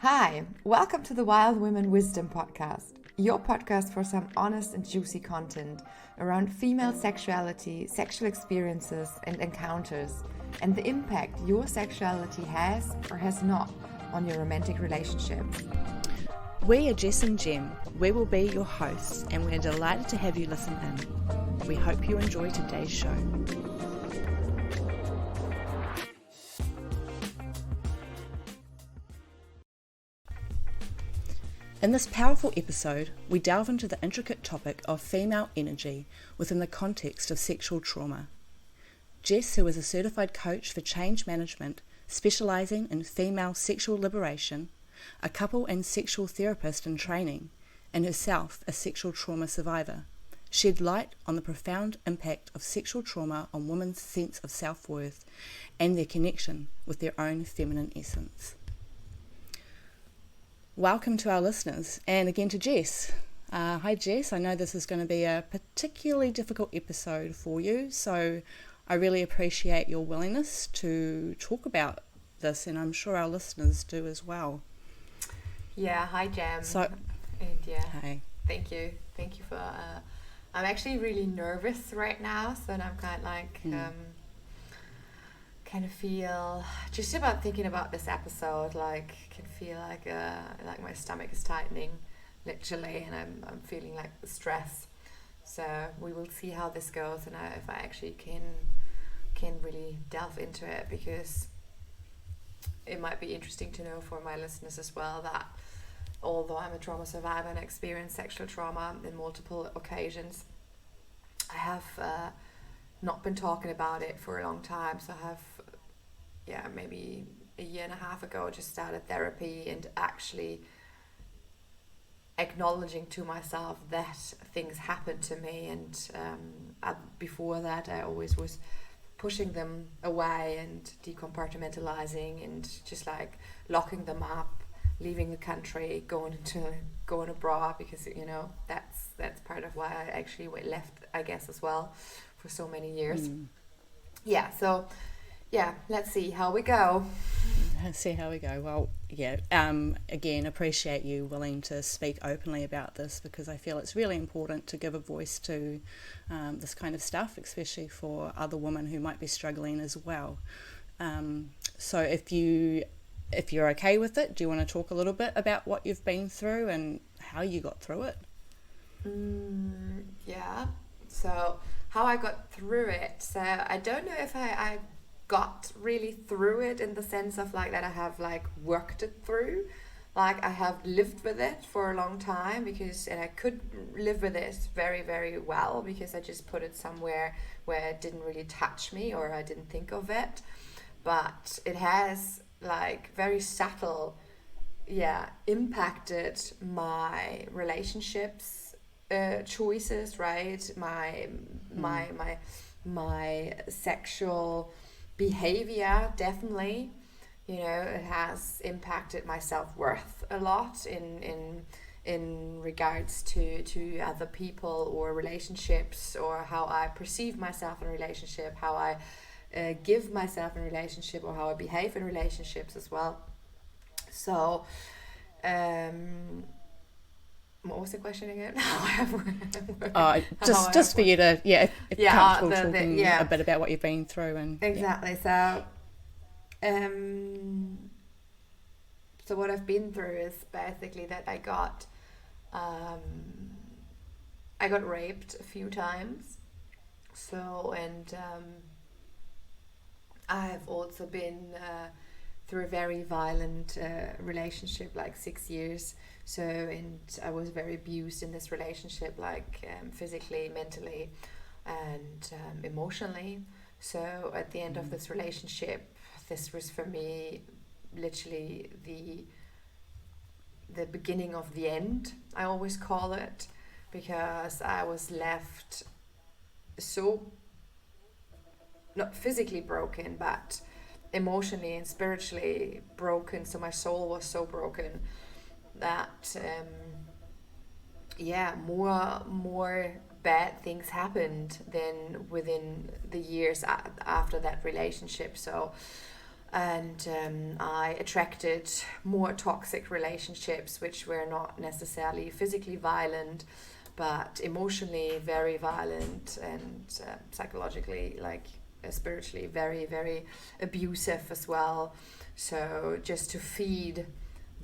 Hi, welcome to the Wild Women Wisdom Podcast, your podcast for some honest and juicy content around female sexuality, sexual experiences and encounters, and the impact your sexuality has or has not on your romantic relationships. We are Jess and Jem. We will be your hosts, and we're delighted to have you listen in. We hope you enjoy today's show. In this powerful episode, we delve into the intricate topic of female energy within the context of sexual trauma. Jess, who is a certified coach for change management, specialising in female sexual liberation, a couple and sexual therapist in training, and herself a sexual trauma survivor, shed light on the profound impact of sexual trauma on women's sense of self-worth and their connection with their own feminine essence. Welcome to our listeners, and again to Jess. Hi Jess, I know this is going to be a particularly difficult episode for you, so I really appreciate your willingness to talk about this, and I'm sure our listeners do as well. Yeah, hi Jem. Hey. Thank you for, I'm actually really nervous right now, so I'm kind of like, kind of feel just about thinking about this episode, like can feel like my stomach is tightening literally, and I'm feeling like the stress. So we will see how this goes, and if I actually can really delve into it, because it might be interesting to know for my listeners as well that although I'm a trauma survivor and experienced sexual trauma in multiple occasions, I have not been talking about it for a long time. So I have, maybe a year and a half ago, just started therapy and actually acknowledging to myself that things happened to me. And before that, I always was pushing them away and decompartmentalizing and just like locking them up, leaving the country, going abroad, because that's part of why I actually left, I guess, as well, for so many years. Let's see how we go. Well, again, appreciate you willing to speak openly about this, because I feel it's really important to give a voice to this kind of stuff, especially for other women who might be struggling as well. So if you're okay with it, do you want to talk a little bit about what you've been through and how you got through it? So how I got through it. So I don't know if I got really through it in the sense of like that I have like worked it through. Like I have lived with it for a long time, and I could live with it very, very well, because I just put it somewhere where it didn't really touch me, or I didn't think of it. But it has like very subtle impacted my relationships choices, right? My sexual behavior, definitely. It has impacted my self-worth a lot in regards to other people or relationships, or how I perceive myself in a relationship, how I give myself in a relationship, or how I behave in relationships as well. So what was the question again? Just for you to if comfortable talking a bit about what you've been through. And exactly. So what I've been through is basically that I got raped a few times. So, and I've also been through a very violent relationship, like 6 years. So, and I was very abused in this relationship, like physically, mentally, and emotionally. So at the end of this relationship, this was for me literally the beginning of the end, I always call it, because I was left so, not physically broken, but emotionally and spiritually broken. So my soul was so broken that more bad things happened than within the years after that relationship. So and I attracted more toxic relationships, which were not necessarily physically violent, but emotionally very violent, and psychologically, like spiritually, very, very abusive as well. So just to feed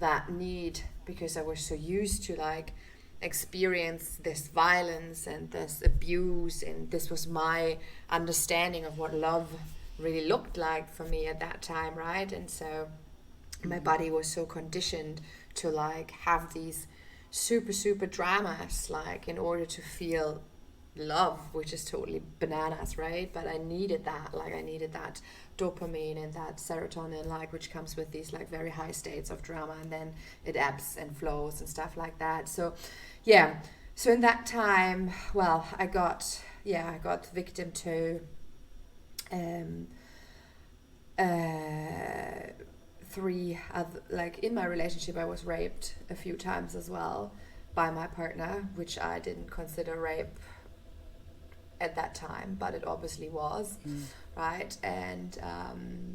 that need, because I was so used to like experience this violence and this abuse, and this was my understanding of what love really looked like for me at that time, right? And so my body was so conditioned to like have these super super dramas, like in order to feel love, which is totally bananas, right? But I needed that, like I needed that dopamine and that serotonin, like which comes with these like very high states of drama, and then it ebbs and flows and stuff like that. So yeah, so in that time, well, I got victim to um uh three other, like in my relationship I was raped a few times as well by my partner, which I didn't consider rape at that time, but it obviously was, right? And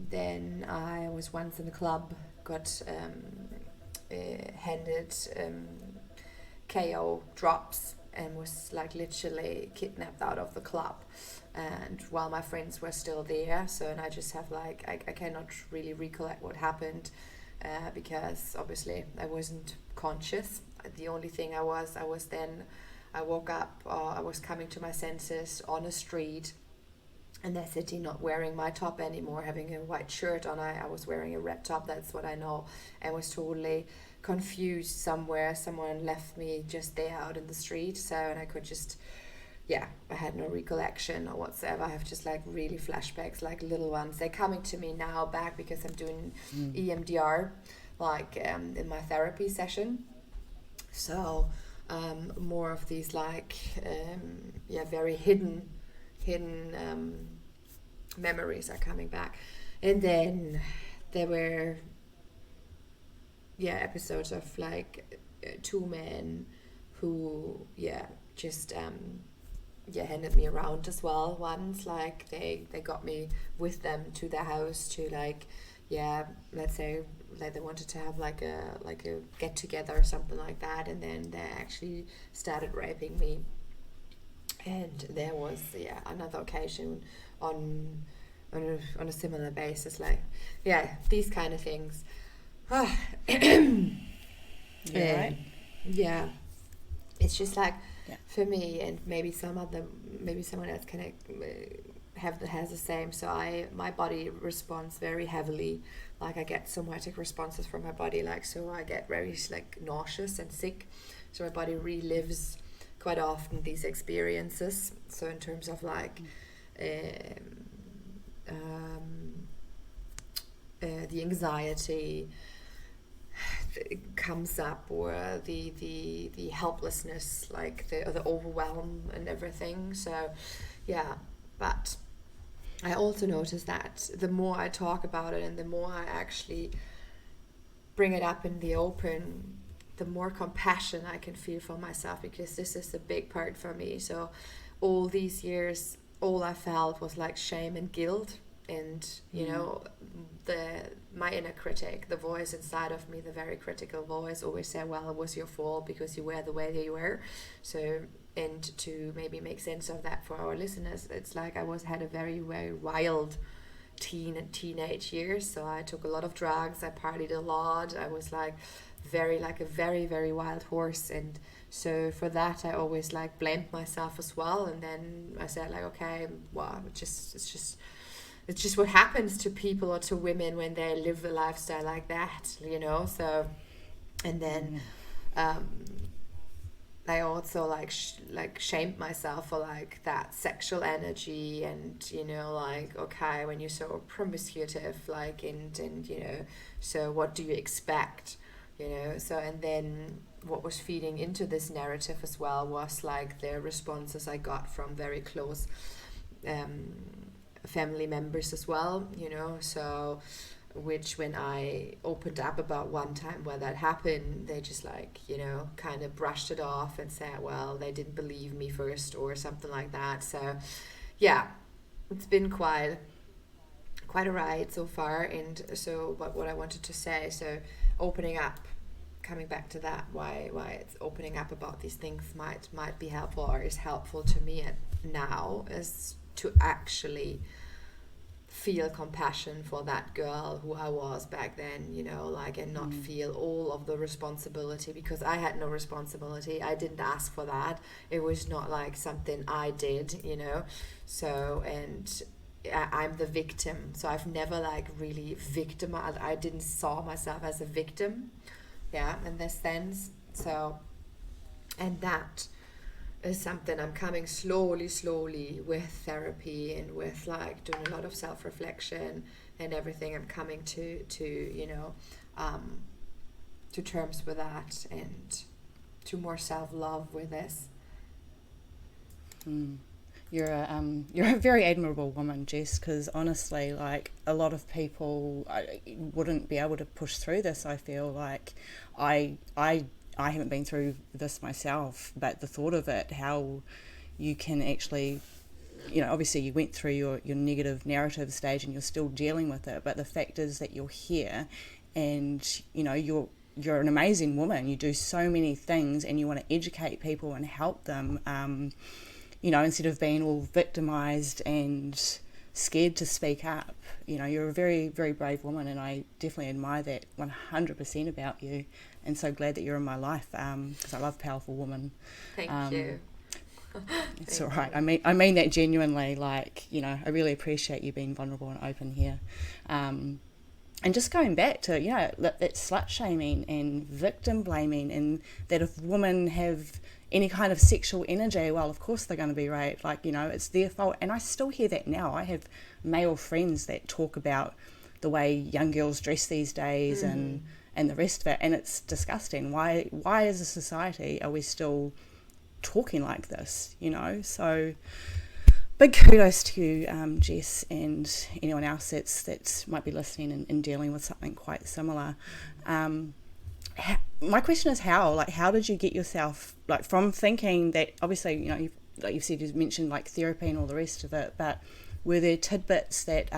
then I was once in a club, got handed KO drops, and was like literally kidnapped out of the club, and while my friends were still there. So, and I just have like I cannot really recollect what happened, because obviously I wasn't conscious. The only thing I was then, I woke up, I was coming to my senses on a street, and they're sitting not wearing my top anymore, having a white shirt on. I was wearing a red top, that's what I know, and was totally confused somewhere. Someone left me just there out in the street, so, and I could just, yeah, I had no recollection or whatsoever. I have just like really flashbacks, like little ones. They're coming to me now back because I'm doing EMDR, like in my therapy session. So more of these like very hidden memories are coming back. And then there were episodes of like two men who just handed me around as well once. Like they got me with them to their house to like let's say like they wanted to have like a get together or something like that, and then they actually started raping me. And there was another occasion on a similar basis, like these kind of things. Right. Yeah, it's just like for me, and maybe someone else can has the same. So my body responds very heavily, like I get somatic responses from my body, like so I get very like nauseous and sick. So my body relives quite often these experiences. So in terms of like the anxiety comes up, or the helplessness, like the overwhelm and everything. So but I also notice that the more I talk about it and the more I actually bring it up in the open, the more compassion I can feel for myself, because this is a big part for me. So all these years, all I felt was like shame and guilt, and you know, my inner critic, the voice inside of me, the very critical voice, always said, well, it was your fault because you were the way that you were. So, and to maybe make sense of that for our listeners, it's like I had a very, very wild teenage years. So I took a lot of drugs, I partied a lot, I was like a very, very wild horse. And so for that I always like blamed myself as well. And then I said like, okay, well, it's just what happens to people or to women when they live a lifestyle like that, you know. So, and then I also like shamed myself for like that sexual energy, and you know, like, okay, when you're so promiscuous, like, and you know, so what do you expect, you know? So, and then what was feeding into this narrative as well was like the responses I got from very close family members as well, you know. So which when I opened up about one time where that happened, they just like, you know, kind of brushed it off and said, well, they didn't believe me first or something like that. So yeah, it's been quite quite a ride so far. And so, but what I wanted to say, so opening up, coming back to that, why it's opening up about these things might be helpful, or is helpful to me now, is to actually feel compassion for that girl who I was back then, you know, like, and not feel all of the responsibility, because I had no responsibility. I didn't ask for that. It was not like something I did, you know. So, and I'm the victim. So I've never like really victimized. I didn't saw myself as a victim, yeah, in this sense. So, and that is something I'm coming slowly with therapy and with like doing a lot of self-reflection and everything. I'm coming to you know, to terms with that, and to more self-love with this. You're a very admirable woman, Jess, because honestly, like, a lot of people wouldn't be able to push through this. I feel like I haven't been through this myself, but the thought of it, how you can actually, you know, obviously you went through your negative narrative stage and you're still dealing with it, but the fact is that you're here, and, you know, you're an amazing woman. You do so many things, and you want to educate people and help them, you know, instead of being all victimized and scared to speak up. You know, you're a very, very brave woman, and I definitely admire that 100% about you, and so glad that you're in my life, because I love powerful women. Thank you. It's all right. I mean that genuinely. Like, you know, I really appreciate you being vulnerable and open here. And just going back to, you know, that slut shaming and victim blaming, and that if women have any kind of sexual energy, well, of course they're going to be raped. Like, you know, it's their fault. And I still hear that now. I have male friends that talk about the way young girls dress these days, and the rest of it, and it's disgusting. Why as a society are we still talking like this, you know? So big kudos to you, Jess, and anyone else that might be listening and dealing with something quite similar. My question is how did you get yourself, like, from thinking that, obviously, you know, like you've said, you've mentioned like therapy and all the rest of it, but were there tidbits that,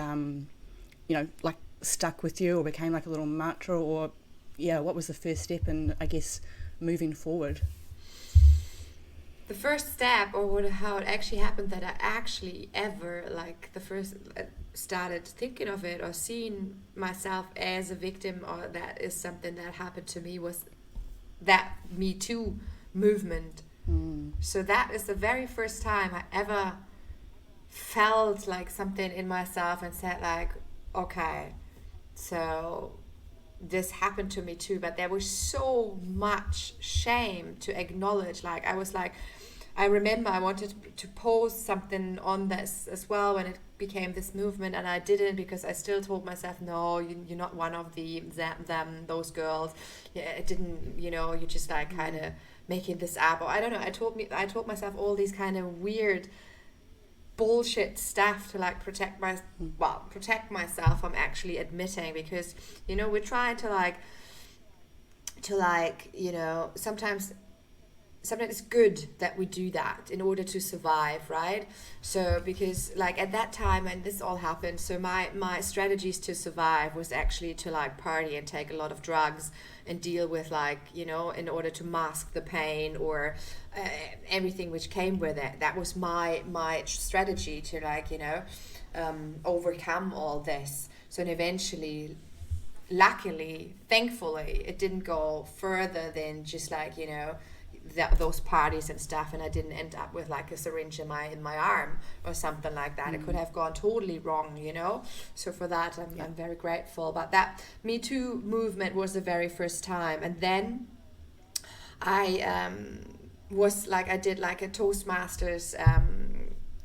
you know, like stuck with you or became like a little mantra, or, yeah, what was the first step in, I guess, moving forward? The first step, or how it actually happened, that I actually ever, like, the first started thinking of it or seeing myself as a victim, or that is something that happened to me, was that Me Too movement. So that is the very first time I ever felt like something in myself and said like, okay, so this happened to me too. But there was so much shame to acknowledge. Like, I was like, I remember I wanted to post something on this as well when it became this movement, and I didn't, because I still told myself, no, you're not one of those girls. Yeah, it didn't, you know, you're just like kind of making this up, or I don't know. I told myself all these kind of weird bullshit stuff to like protect myself from actually admitting, because, you know, we're trying to you know, sometimes it's good that we do that in order to survive, right? So, because like at that time, and this all happened, so my strategies to survive was actually to like party and take a lot of drugs and deal with, like, you know, in order to mask the pain or everything which came with it. That was my strategy to, like, you know, overcome all this. So, and eventually, luckily, thankfully, it didn't go further than just like, you know, those parties and stuff, and I didn't end up with like a syringe in my arm or something like that. It could have gone totally wrong, you know. So for that, I'm very grateful. But that Me Too movement was the very first time, and then I was like, I did like a Toastmasters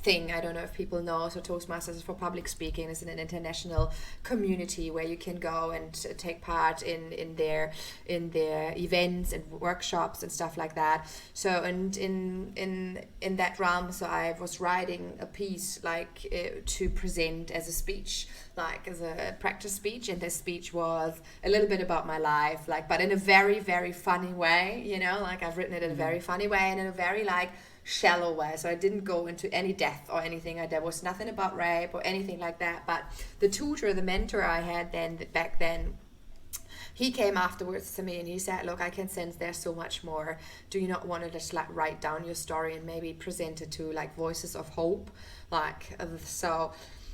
thing. I don't know if people know. So Toastmasters is for public speaking. It's an international community where you can go and take part in their events and workshops and stuff like that. So, and in that realm, so I was writing a piece like to present as a speech, like as a practice speech, and this speech was a little bit about my life, like, but in a very, very funny way, you know, like I've written it in a very funny way and in a very like shallow way. So I didn't go into any death or anything. There was nothing about rape or anything like that. But the tutor, the mentor I had back then, he came afterwards to me and he said, look, I can sense there's so much more. Do you not want to just like write down your story and maybe present it to like voices of hope?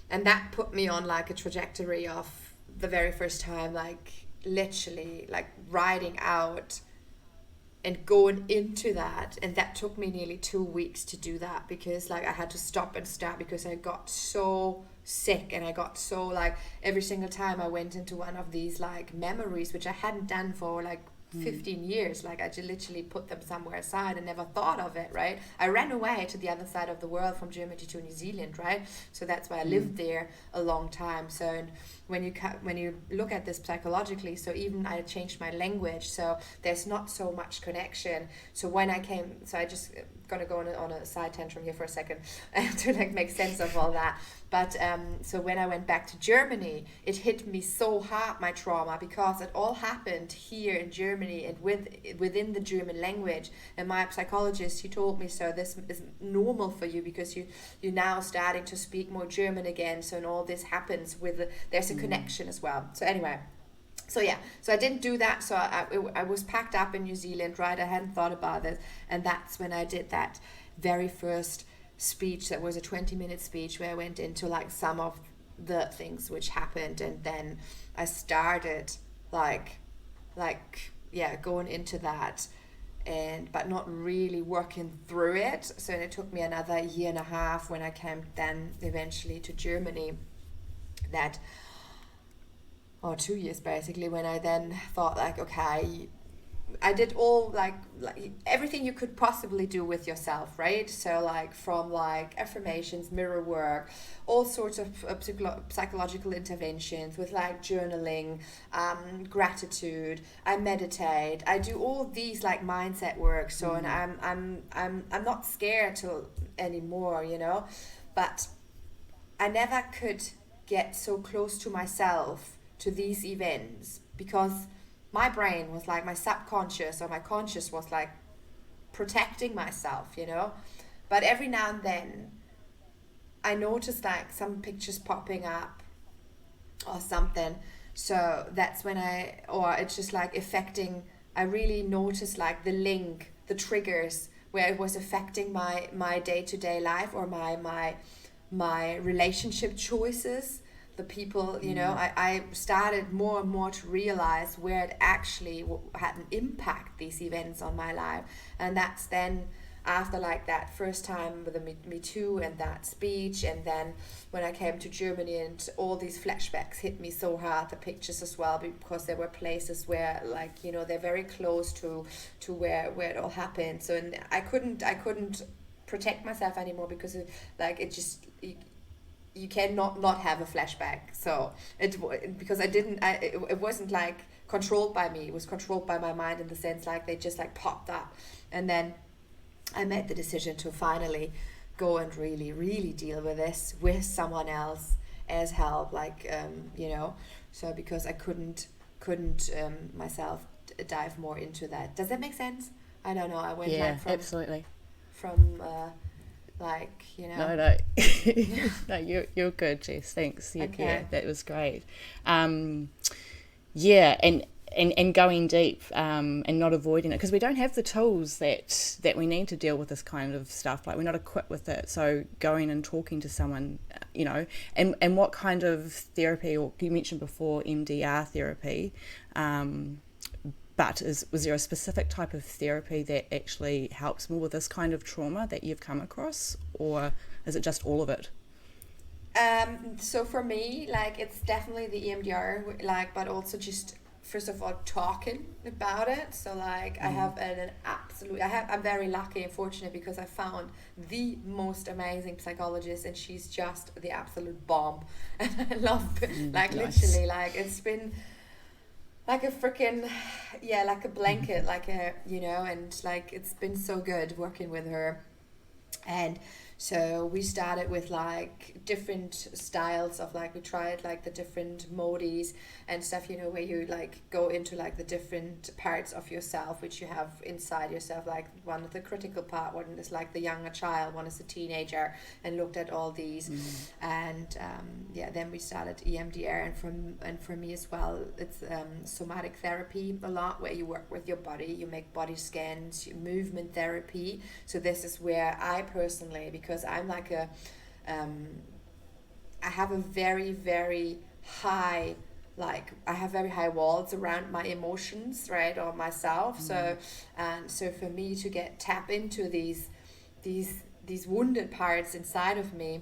And that put me on like a trajectory of the very first time, like literally like writing out and going into that. And that took me nearly 2 weeks to do that, because like I had to stop and start, because I got so sick and I got so like every single time I went into one of these like memories, which I hadn't done for like 15 years, like I just literally put them somewhere aside and never thought of it, right? I ran away to the other side of the world from Germany to New Zealand, right? So that's why I lived there a long time. So and when you look at this psychologically, so even I changed my language, so there's not so much connection. So when I came, so I just gonna go on a side tantrum here for a second to like make sense of all that. But so when I went back to Germany, it hit me so hard, my trauma, because it all happened here in Germany and within the German language. And my psychologist, he told me, so this is normal for you because you're now starting to speak more German again. So and all this happens there's a connection as well. So anyway. So yeah, so I didn't do that. So I was packed up in New Zealand, right? I hadn't thought about it. And that's when I did that very first speech. That was a 20-minute speech where I went into like some of the things which happened. And then I started going into that, but not really working through it. So it took me another year and a half when I came then eventually to Germany, or 2 years basically, when I then thought like, okay, I did all like everything you could possibly do with yourself, right? So like from like affirmations, mirror work, all sorts of psychological interventions with like journaling, gratitude. I meditate. I do all these like mindset work. So and I'm not scared anymore, you know, but I never could get so close to myself to these events, because my brain was like, my subconscious or my conscious was like protecting myself, you know. But every now and then I noticed like some pictures popping up or something. So that's when it's just like affecting, I really noticed like the link, the triggers where it was affecting my day-to-day life or my relationship choices. The people, you know, I started more and more to realize where it actually had an impact, these events on my life. And that's then after like that first time with the Me Too and that speech, and then when I came to Germany and all these flashbacks hit me so hard, the pictures as well, because there were places where like, you know, they're very close to where it all happened. So and I couldn't protect myself anymore, because it just you cannot not have a flashback. So because it wasn't like controlled by me, it was controlled by my mind, in the sense like they just like popped up. And then I made the decision to finally go and really, really deal with this with someone else as help, like you know, so because I couldn't myself dive more into that. Does that make sense? I don't know. I went absolutely from like, you know. No. No, you're good, Jess. Thanks. Okay. Yeah, that was great. And going deep and not avoiding it, because we don't have the tools that we need to deal with this kind of stuff. Like, we're not equipped with it. So going and talking to someone, you know, and what kind of therapy, or you mentioned before MDR therapy, but was there a specific type of therapy that actually helps more with this kind of trauma that you've come across, or is it just all of it? So for me, like, it's definitely the EMDR, like, but also just first of all talking about it. So like I have I'm very lucky and fortunate, because I found the most amazing psychologist, and she's just the absolute bomb. And I love like nice. Literally, like, it's been like a freaking like a blanket, like a, you know, and like it's been so good working with her. And So we started with like different styles of like, we tried like the different modis and stuff, you know, where you like go into like the different parts of yourself which you have inside yourself. Like one is the critical part, one is like the younger child, one is the teenager, and looked at all these. And then we started EMDR, and for me as well, it's somatic therapy a lot, where you work with your body, you make body scans, movement therapy. So this is where I personally, because I'm like I have a very, very high, like I have very high walls around my emotions, right, or myself. So for me to tap into these wounded parts inside of me,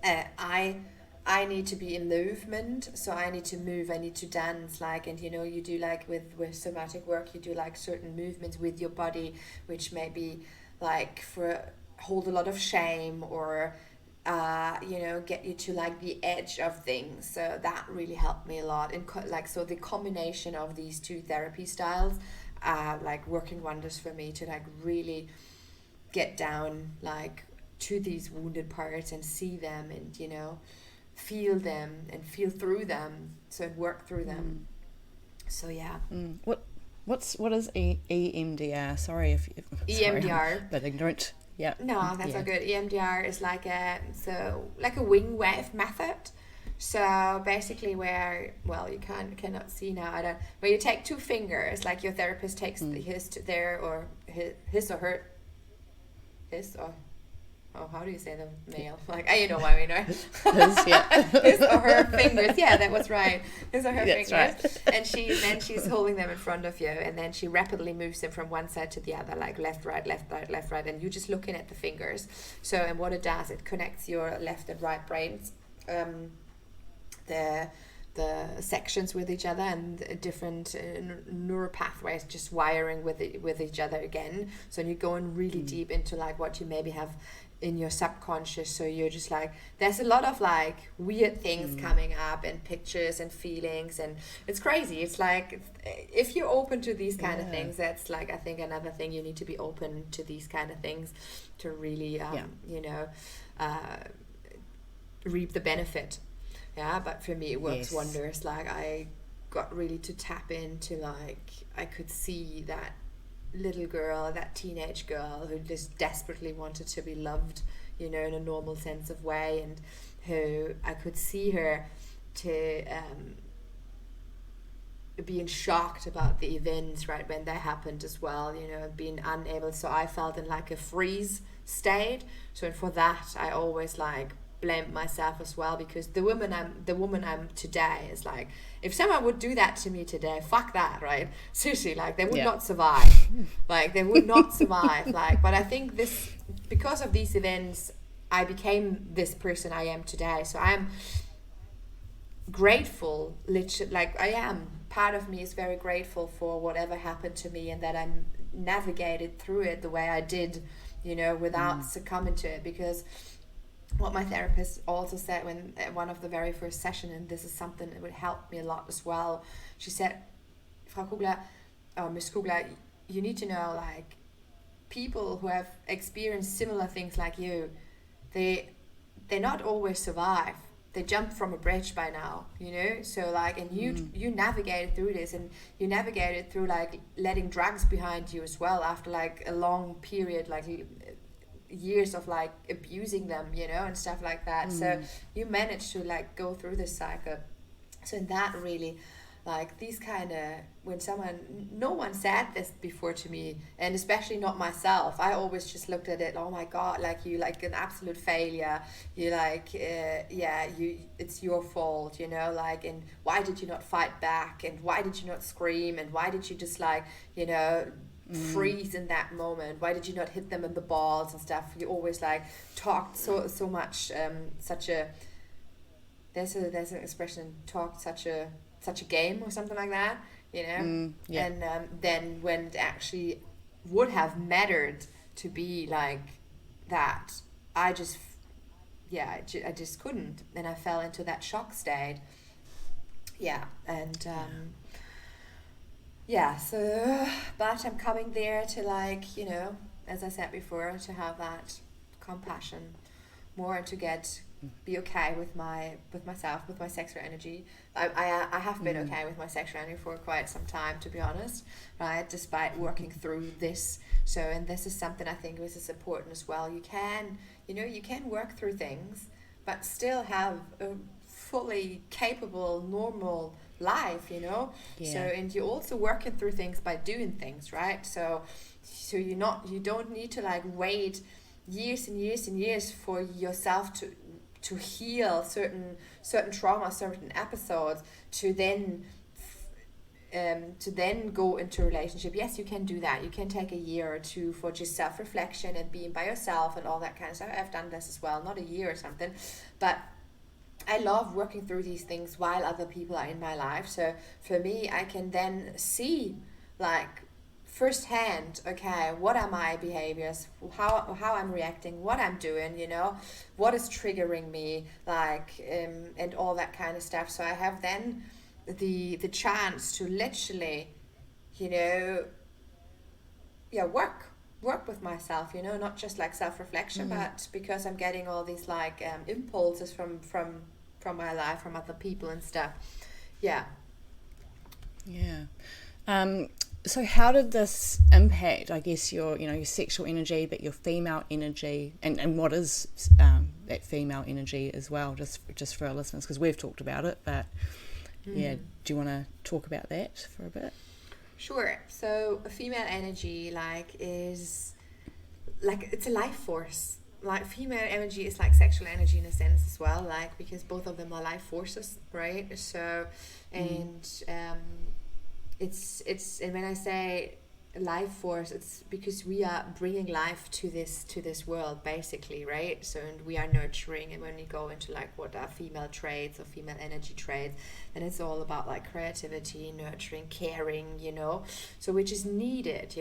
I need to be in movement. So I need to move, I need to dance, like, and you know, you do like with somatic work, you do like certain movements with your body which maybe like hold a lot of shame, or you know, get you to like the edge of things. So that really helped me a lot. And so the combination of these two therapy styles like working wonders for me to like really get down like to these wounded parts and see them, and you know, feel them and feel through them, so work through them. So yeah. What is EMDR? Sorry if EMDR, I'm a bit ignorant. Yeah. No, that's all good. EMDR is like a wing wave method. So basically, where, well, you cannot see now. Where you take two fingers, like your therapist takes his or her, oh, how do you say the male? Like, you know what I mean, right? His, yeah. His or her fingers. Yeah, that was right. His or her That's fingers. right. And she's holding them in front of you, and then she rapidly moves them from one side to the other, like left, right, left, right, left, right, and you're just looking at the fingers. So, and what it does, it connects your left and right brains, the sections with each other, and different neural pathways just wiring with each other again. So you're going really deep into like what you maybe have in your subconscious. So you're just like, there's a lot of like weird things coming up, and pictures and feelings, and it's crazy. It's like, if you're open to these kind of things, that's like, I think another thing, you need to be open to these kind of things to really you know, reap the benefit. Yeah, but for me it works wonders. Like, I got really to tap into, like, I could see that little girl, that teenage girl who just desperately wanted to be loved, you know, in a normal sense of way, and who I could see her to being shocked about the events right when they happened as well, you know, being unable. So I felt in like a freeze state. So for that I always like blamed myself as well, because the woman I'm today is like, if someone would do that to me today, fuck that, right? Seriously, like, they would not survive. Like, they would not survive. Like, but I think because of these events, I became this person I am today. So I'm grateful, literally, like, I am. Part of me is very grateful for whatever happened to me, and that I navigated through it the way I did, you know, without succumbing to it. Because what my therapist also said when one of the very first session, and this is something that would help me a lot as well, she said, Frau Kugler, or Miss Kugler, you need to know, like, people who have experienced similar things like you, they not always survive. They jump from a bridge by now, you know. So like, and you navigated through this, and you navigated through like letting drugs behind you as well, after like a long period, like years of like abusing them, you know, and stuff like that. So you managed to like go through this cycle. So in that, really, like, these kind of, when no one said this before to me, and especially not myself, I always just looked at it, oh my god, like, you like an absolute failure, you like it's your fault, you know, like, and why did you not fight back, and why did you not scream, and why did you just like, you know, freeze in that moment, why did you not hit them in the balls and stuff. You always like talked so much, there's an expression, talked such a game or something like that, you know. And then when it actually would have mattered to be like that, I just couldn't, and I fell into that shock state. So, but I'm coming there to, like, you know, as I said before, to have that compassion, more, and to be okay with myself, with my sexual energy. I have been okay with my sexual energy for quite some time, to be honest, right? Despite working through this. So, and this is something I think is important as well. You can work through things, but still have a fully capable, normal life, Yeah. So, and you're also working through things by doing things, right? So you don't need to like wait years and years and years for yourself to heal certain trauma, certain episodes, to then go into a relationship. Yes, you can do that. You can take a year or two for just self-reflection and being by yourself and all that kind of stuff. I've done this as well, not a year or something, but I love working through these things while other people are in my life. So for me, I can then see like firsthand, okay, what are my behaviors, how I'm reacting, what I'm doing, what is triggering me, like, and all that kind of stuff. So I have then the chance to literally, work with myself, not just like self-reflection, but because I'm getting all these like impulses from my life, from other people and stuff. Yeah. So how did this impact, I guess, your sexual energy, but your female energy, and what is that female energy as well, just for our listeners, because we've talked about it, but do you want to talk about that for a bit? Sure. So a female energy is like, it's a life force. Like female energy is like sexual energy in a sense as well, like, because both of them are life forces, right? So, and it's and when I say life force, it's because we are bringing life to this world, basically, right? So, and we are nurturing, and when we go into like what are female traits or female energy traits, then it's all about like creativity, nurturing, caring, so which is needed,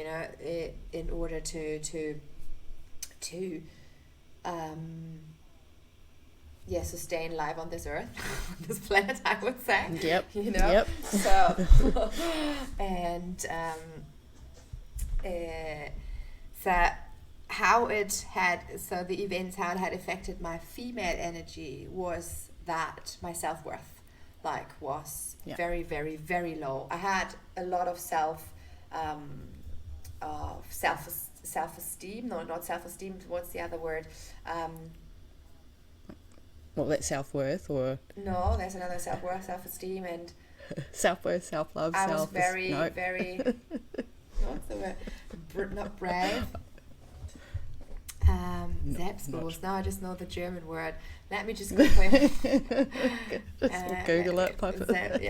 in order to sustain life on this earth, on this planet, I would say. Yep. Yep. So, and so how it had affected my female energy was that my self-worth was very, very, very low. I had a lot of self-esteem. No, not self-esteem. What's the other word? Well, that's self-worth, or no, there's another self-worth, self-esteem, and self-worth, self-love. I was very what's the word? Not brave. Selbstbewusst. No, I just know the German word. Let me just quickly Google it, pop it,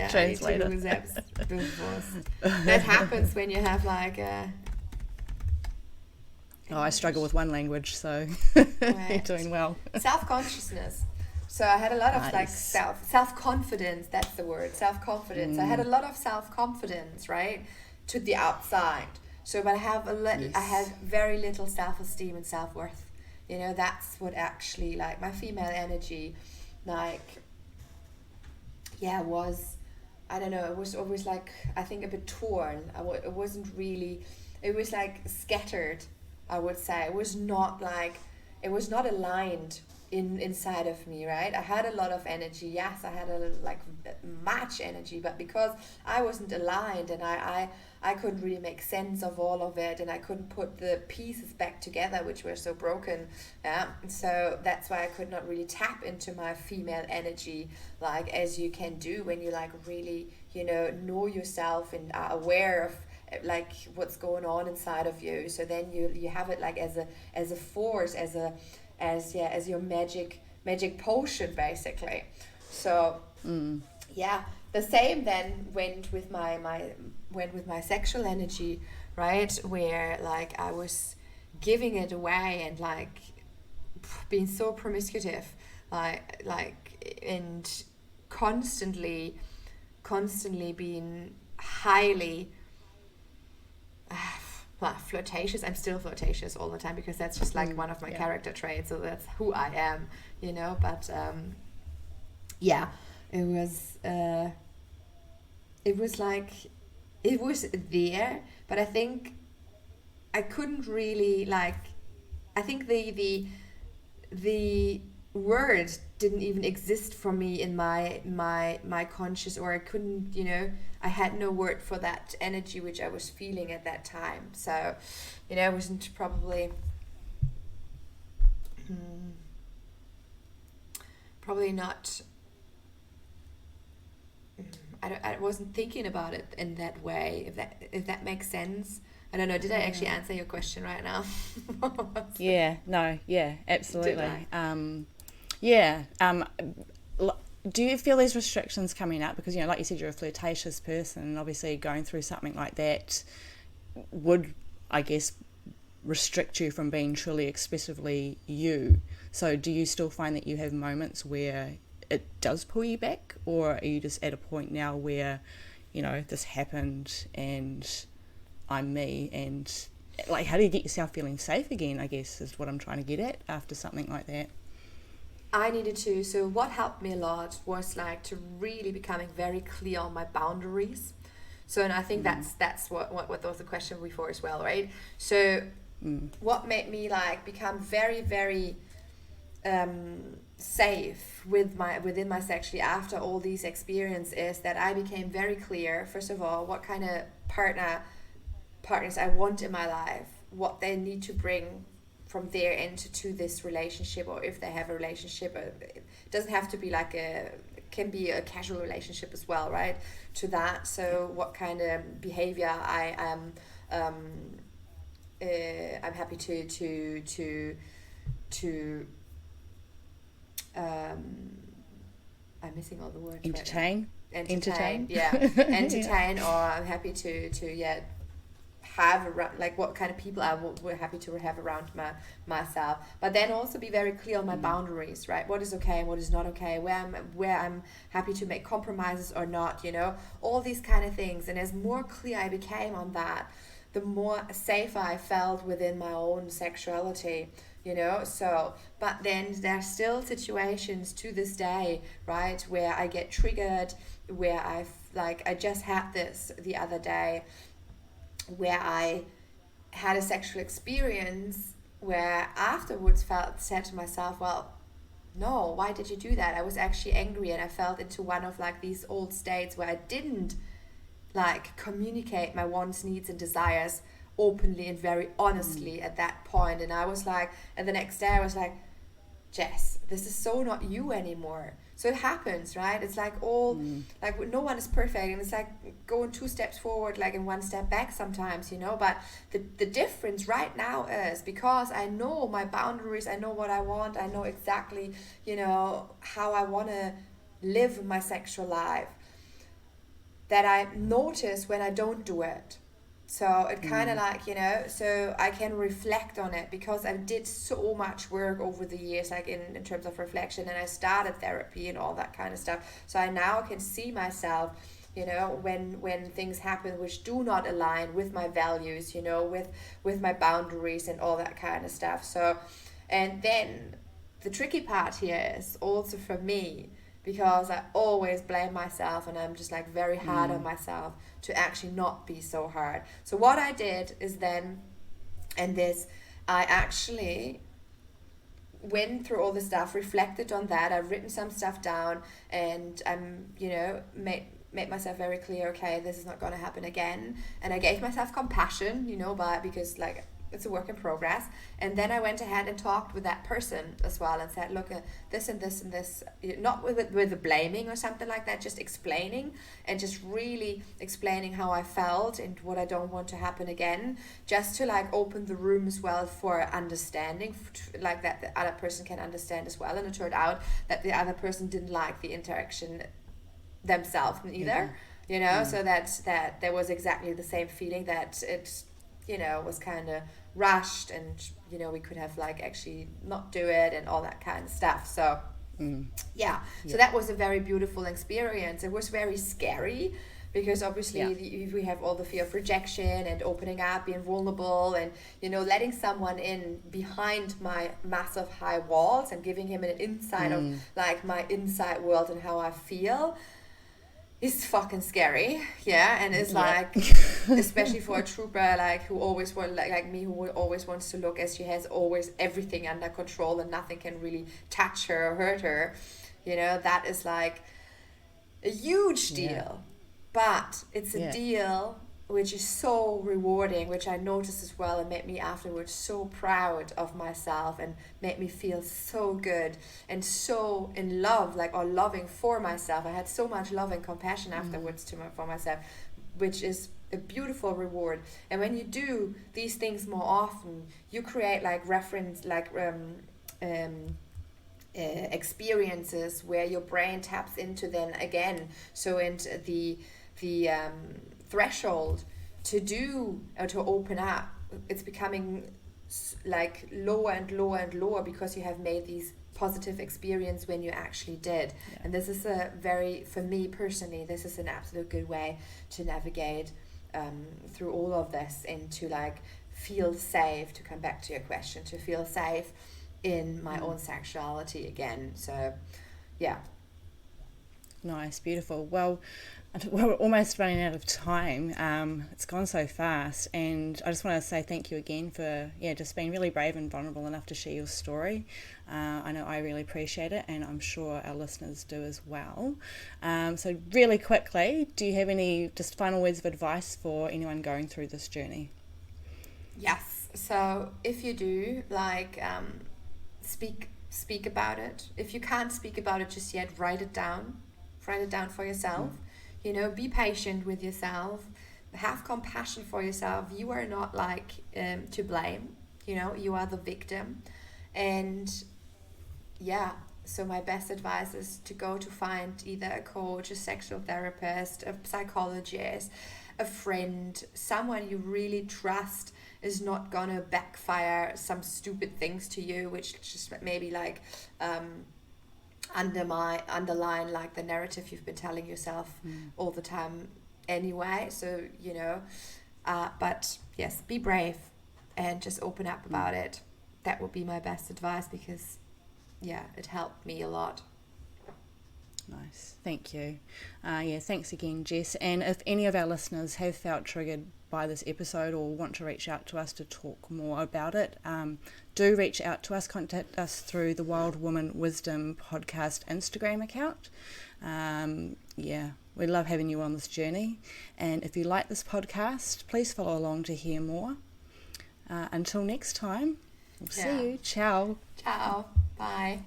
translate it. Selbstbewusst. That happens when you have like a... I struggle with one language, so you're doing well. Self-consciousness. So I had a lot of like self-confidence, that's the word, self-confidence. I had a lot of self-confidence, right, to the outside. So, but I have I have very little self-esteem and self-worth. That's what actually, like, my female energy, was, I don't know, it was always like, I think a bit torn. It wasn't really, it was like scattered, I would say. It was not aligned inside of me, right? I had a lot of energy. Yes, I had much energy, but because I wasn't aligned, and I couldn't really make sense of all of it, and I couldn't put the pieces back together, which were so broken. So that's why I could not really tap into my female energy, like as you can do when you like really, know yourself and are aware of like what's going on inside of you. So then you have it like as a force, as your magic potion, basically. So the same then went with my sexual energy, right, where like I was giving it away and like being so promiscuous, like and constantly being highly flirtatious. I'm still flirtatious all the time because that's just like one of my character traits, so that's who I am, but it was like, it was there, but I think I couldn't really like, I think the the word didn't even exist for me in my conscious, or I couldn't, I had no word for that energy which I was feeling at that time. So, it wasn't probably not. I wasn't thinking about it in that way. If that makes sense. I don't know. Did I actually answer your question right now? Yeah. No. Yeah. Absolutely. Do you feel these restrictions coming up? Because, like you said, you're a flirtatious person, and obviously going through something like that would, I guess, restrict you from being truly expressively you. So do you still find that you have moments where it does pull you back, or are you just at a point now where, this happened and I'm me, and like, how do you get yourself feeling safe again, I guess, is what I'm trying to get at after something like that? I needed to. So what helped me a lot was like to really becoming very clear on my boundaries. So, and I think that's what was the question before as well, right? So what made me like become very, very safe within my sexuality after all these experiences is that I became very clear, first of all, what kind of partners I want in my life, what they need to bring from their end to this relationship, or if they have a relationship. It doesn't have to be like it can be a casual relationship as well, right? To that, so what kind of behavior I am I'm happy to I'm missing all the words. Entertain. Right now. Entertain. Yeah. Entertain. Or I'm happy to have around, like what kind of people we're happy to have around myself, but then also be very clear on my boundaries, right? What is okay and what is not okay, where I'm happy to make compromises or not, all these kind of things. And as more clear I became on that, the more safer I felt within my own sexuality, so, but then there's still situations to this day, right, where I get triggered, where I just had this the other day, where I had a sexual experience where afterwards said to myself, well, no, why did you do that? I was actually angry, and I felt into one of like these old states where I didn't like communicate my wants, needs and desires openly and very honestly at that point. And I was like, and the next day I was like, Jess, this is so not you anymore. So it happens, right? It's like like no one is perfect, and it's like going 2 steps forward, like in 1 step back sometimes, but the difference right now is because I know my boundaries, I know what I want, I know exactly, how I want to live my sexual life, that I notice when I don't do it. So it kind of like, so I can reflect on it because I did so much work over the years, like in terms of reflection, and I started therapy and all that kind of stuff. So I now can see myself, when things happen which do not align with my values, with my boundaries and all that kind of stuff. So, and then the tricky part here is also for me, because I always blame myself, and I'm just like very hard on myself to actually not be so hard. So what I did is then, I actually went through all the stuff, reflected on that. I've written some stuff down, and I'm, made myself very clear, okay, this is not going to happen again. And I gave myself compassion, because like it's a work in progress. And then I went ahead and talked with that person as well and said, look, this and this and this, not with the blaming or something like that, just explaining, and just really explaining how I felt and what I don't want to happen again, just to like open the room as well for understanding, like that the other person can understand as well. And it turned out that the other person didn't like the interaction themselves either, so that there was exactly the same feeling, that it was kind of rushed, and we could have like actually not do it and all that kind of stuff. So so that was a very beautiful experience. It was very scary because obviously we have all the fear of rejection and opening up, being vulnerable, and letting someone in behind my massive high walls and giving him an insight of like my inside world and how I feel. is fucking scary, and it's like, especially for a trooper like who always want like me, who always wants to look as she has always everything under control and nothing can really touch her or hurt her. That is like a huge deal, but it's a deal which is so rewarding, which I noticed as well, and made me afterwards so proud of myself and made me feel so good and so in love, or loving for myself. I had so much love and compassion afterwards for myself, which is a beautiful reward. And when you do these things more often, you create experiences where your brain taps into then again. So into the threshold to do or to open up, it's becoming like lower and lower and lower, because you have made these positive experience when you actually did. And this is for me personally, this is an absolute good way to navigate through all of this, and to feel safe, to come back to your question, to feel safe in my own sexuality again. So nice, beautiful. Well, we're almost running out of time. It's gone so fast, and I just want to say thank you again for just being really brave and vulnerable enough to share your story. I know I really appreciate it, and I'm sure our listeners do as well. So really quickly, do you have any just final words of advice for anyone going through this journey? Yes. So if you do speak about it. If you can't speak about it just yet, write it down for yourself. Be patient with yourself, have compassion for yourself. You are not to blame, you are the victim. And so my best advice is to go to find either a coach, a sexual therapist, a psychologist, a friend, someone you really trust is not gonna backfire some stupid things to you, which just maybe underline the narrative you've been telling yourself all the time anyway. So but yes, be brave and just open up about it. That would be my best advice, because it helped me a lot. Nice, thank you. Thanks again, Jess. And if any of our listeners have felt triggered by this episode or want to reach out to us to talk more about it, do reach out to us. Contact us through the Wild Woman Wisdom podcast Instagram account. We love having you on this journey, and if you like this podcast, please follow along to hear more. Until next time, we'll see you. Ciao. Bye.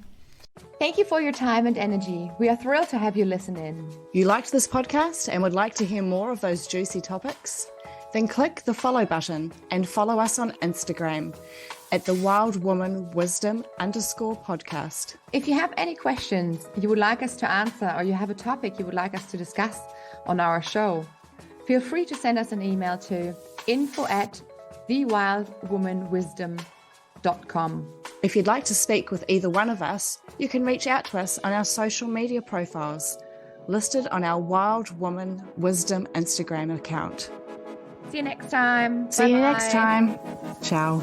Thank you for your time and energy. We are thrilled to have you listen in. You liked this podcast and would like to hear more of those juicy topics? Then click the follow button and follow us on Instagram at the Wild Woman Wisdom _podcast. If you have any questions you would like us to answer, or you have a topic you would like us to discuss on our show, feel free to send us an email to info@thewildwomanwisdom.com. If you'd like to speak with either one of us, you can reach out to us on our social media profiles listed on our Wild Woman Wisdom Instagram account. See you next time. See you next time. Ciao.